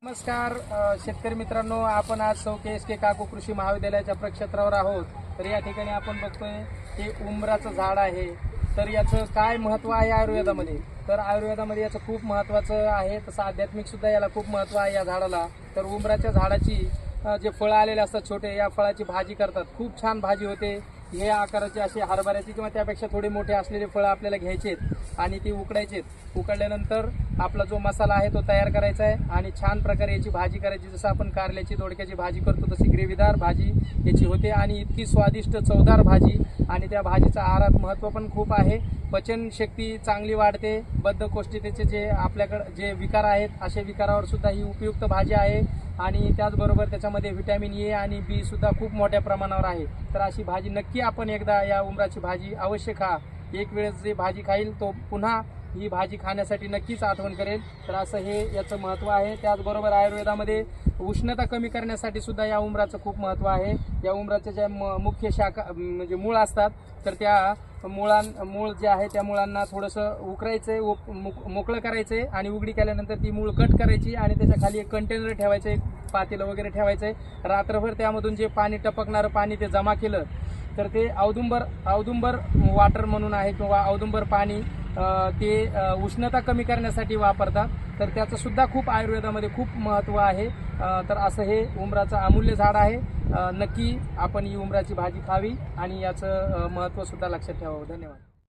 नमस्कार शेतकरी मित्रांनो, आपण आज सौ के काकू कृषी महाविद्यालयाच्या प्रक्षेत्रावर आहोत. तर या ठिकाणी आपण बघतोय हे उंबराचं झाड आहे. तर याचं काय महत्त्व आहे आयुर्वेदामध्ये? तर आयुर्वेदामध्ये याचं खूप महत्त्वाचं आहे, तसं आध्यात्मिक सुद्धा याला खूप महत्त्व आहे या झाडाला. तर उंबराच्या झाडाची जे फळं आलेले असतात छोटे, या फळाची भाजी करतात. खूप छान भाजी होते. हे आकाराचे असे हरभऱ्याची किंवा त्यापेक्षा थोडे मोठे असलेले फळं आपल्याला घ्यायचेत आणि ती उकडायचेत. उकडल्यानंतर आपला जो मसाला आहे तो तयार करायचा आहे आणि छान प्रकारे याची भाजी करायची. जसं आपण कारल्याची दोडक्याची भाजी करतो तशी ग्रेव्हीदार भाजी याची होते आणि इतकी स्वादिष्ट चवदार भाजी. आणि त्या भाजीचं आहारात महत्त्व पण खूप आहे. पचनशक्ती चांगली वाढते. बद्धकोष्ठतेचे जे आपल्याकडे जे विकार आहेत असे विकारावर सुद्धा ही उपयुक्त भाजी आहे. आणि त्याचबरोबर त्याच्यामध्ये व्हिटॅमिन ए आणि बी सुद्धा खूप मोठ्या प्रमाणावर आहे. तर अशी भाजी नक्की आपण एकदा या उंबराची भाजी अवश्य खा. एक वेळेस जे भाजी खाईल तो पुन्हा ही भाजी खाण्यासाठी नक्कीच आठवण करेल. तर असं हे याचं महत्त्व आहे. त्याचबरोबर आयुर्वेदामध्ये उष्णता कमी करण्यासाठी सुद्धा या उंबराचं खूप महत्त्व आहे. या उंबराच्या ज्या मुख्य शाखा म्हणजे मूळ असतात, तर त्या मूळ जे आहे त्या मुळांना थोडंसं उकरायचं, मोकळं करायचं आणि उघडी केल्यानंतर ती मूळ कट करायची आणि त्याच्या खाली एक कंटेनर ठेवायचं, एक पातेलं वगैरे ठेवायचं. रात्रभर त्यामधून जे पाणी टपकणारं पाणी ते जमा केलं तर ते औदुंबर वॉटर म्हणून आहे किंवा औदुंबर पाणी ते उष्णता कमी करण्यासाठी वापरतात. तर त्याचं सुद्धा खूप आयुर्वेदामध्ये खूप महत्त्व आहे. तर असं हे उंबराचं अमूल्य झाड आहे. नक्की आपण ही उंबराची भाजी खावी आणि याचं महत्त्व सुद्धा लक्षात ठेवावं. धन्यवाद.